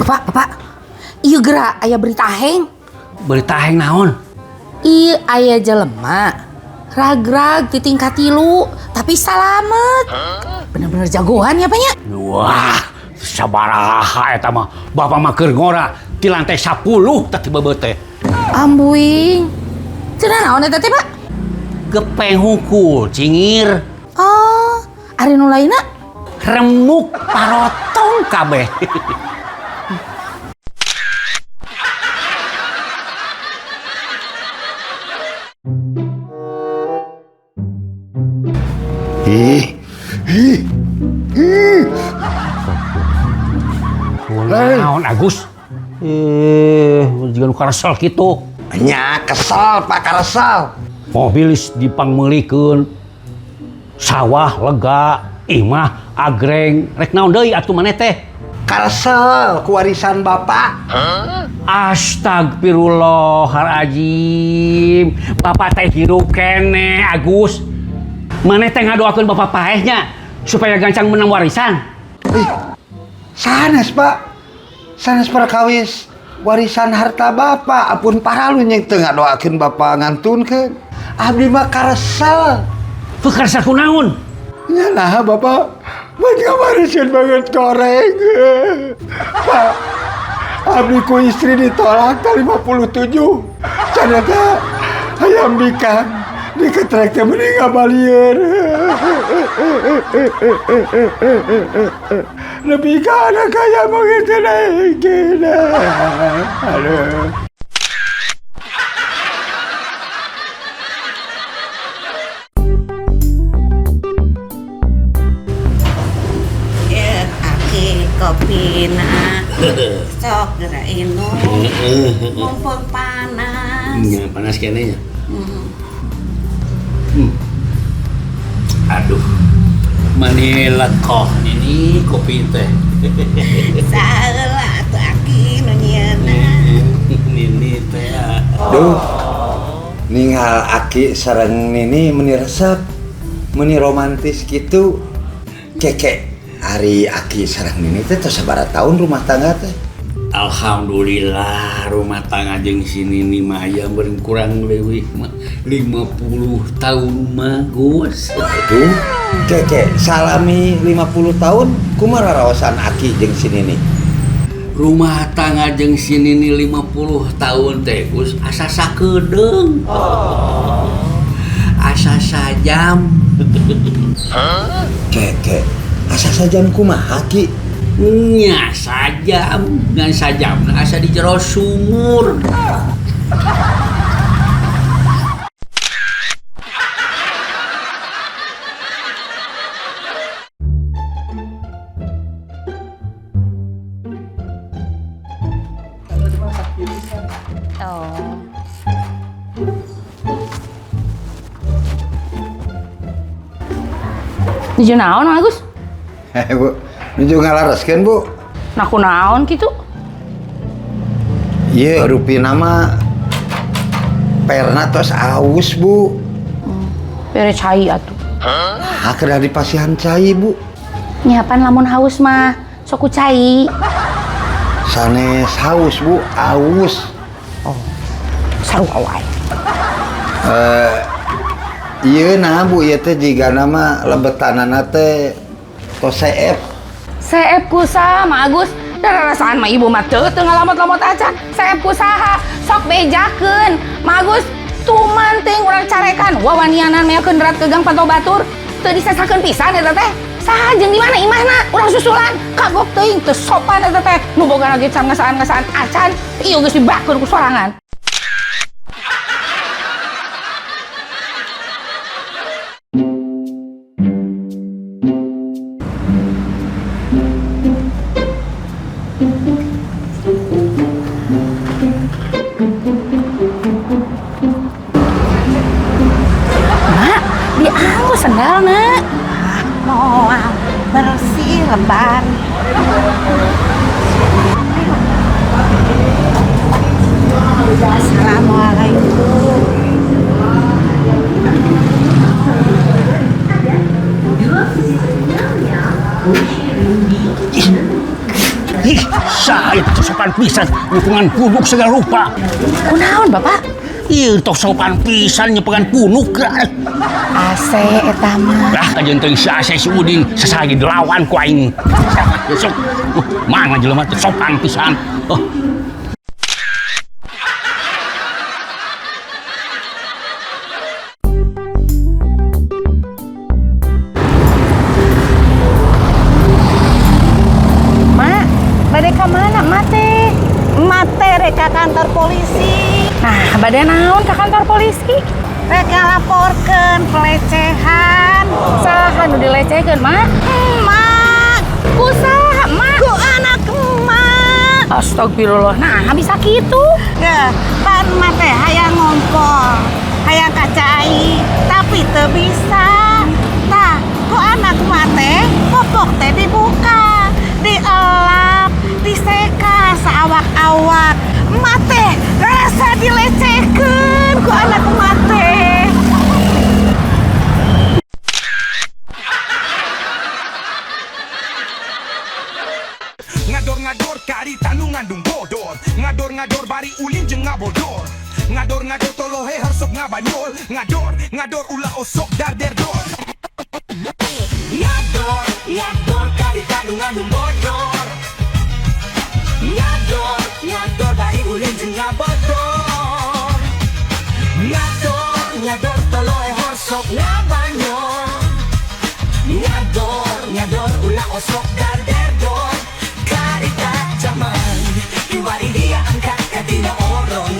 Bapak, iya gerak aya berita heng. Berita heng naon? Iya aya jelema ragrag di tingkat 3 tapi salamet. Bener-bener jagoan ya Pak nya? Wah, sabaraha eta mah. Bapak mah keur ngora di lantai 10 teh bebeut teh. Ambuing. Cenah naon eta teh Pak? Gepeng hungkul cingir. Oh, ari nu lainna Remuk parotong kabeh. Naon Agus? Jangan karesel gitu. Nya kesel Pak karesel. Mobilis dipangmeulikeun. Sawah lega, imah agreng. Rek naon deui atuh maneh teh? Karesel ku warisan Bapak. Astagfirullahaladzim. Bapak teh hirup kene Agus. Maneh teh ngadoakeun Bapak paehnya supaya gancang menang warisan. Sanes Pak. Sanes perkawis warisan harta Bapak. Apun paralu nyeng teu ngadoakeun Bapak ngantunkeun. Abdi mah karesel. Pekarsa kunaon? Nya nah Bapak. Buat ngawarisan banget koreng. Pak. Abdi ku istri ditolak ke 57. Ternyata hayam nikah. Diketrek teh mending ngabalieur. Lebih ke anak kaya begitu lagi. Aduh. kopi na sok gerain nu mumpung panas. Ya, panas kene nya. Aduh, manila koh ini kopi teh. Salah tuh aki nu nyieuna. Nini teh. Duh. Ningal aki sareng Nini meuni resep, meuni romantis gitu. Keke hari aki sareng Nini teh tos sabaraha tahun rumah tangga teh? Alhamdulillah rumah tangga jeung si Nini mah aya beureung kurang leuwih mah 50 tahun mah Gus. Aduh, keke salami 50 tahun kumaha raosan aki jeung si Nini? Rumah tangga jeung si Nini 50 tahun teh Gus asa sakedeung. Asa sajam. Keke asa sajam kumaha ki? Nya sajam, ngan sajam asa di jero sumur. Nuju naon Agus? Bu, nuju ngalareskeun Bu. Naku naon kitu? Ieu rupi nama perna tos aus Bu. Bere cai atuh. Hah, keur di pasihan cai Bu. Nyiapan lamun haus mah sok ku cai. Sanes haus Bu, aus. Sarua wae. Ieu nah Bu, ieu teh jiga nama lebetanana teh tos seep. Seep kusaha mah Agus? Dararasaan mah ibu mah teu ngalamot-lamot acan. Seep kusaha? Sok bejakeun. Mah Agus tuman teuing urang carekan wawanianan meokeun berat ke Gang Pantau Batur. Teu disesakeun pisan eta teh. Saha jeung di mana imahna? Urang susulan. Kagok teuing teu sopan eta teh. Nu boga lagi can ngasaan-ngasaan acan, ieu geus dibakeun ku sorangan. Sendal nak, mau bersih lebar. Assalamualaikum. Ih, saya itu sopan pisan nyepungan punuk segala rupa. Kunaon Bapak? Iya, tos sopan pisan nyepungan punuk. AC eta mah. Lah, kajian teuing si Ase si Udin sesagi dilawan ku aing. Besok, mana jelema teh sopan pisan. Oh. Mak, bade ka mana mate? Mate reka kantor polisi. Nah, bade naon ka kantor polisi? Reka laporkeun pelecehan. Saha nu dilecehkeun, Mak? Emak, Kusaha, Mak? ku anak emak. Astagfirullah. Nah, bisa kitu. Ya, pan mate hayang ngompol, hayang kacai, tapi teu bisa. Tah, ku anak mate popok teh dibuka, dielap, diseka saawak-awak. Mate rasa dilecehkeun ku anak mate. Ngador-ngador kari tanu ngandung bodor. Ngador-ngador bari ulin jeung ngabodor. Ngador-ngador tolohe harsok ngabanyol. Ngador ulah osok darderdor. Ngador kari tanu ngandung bodor. Ngador bari ulin jeung ngabodor. Ngador tolohe harsok ngabanyol. Ngador ulah osok darderdor. Karita zaman, iwari dia angkat katina orang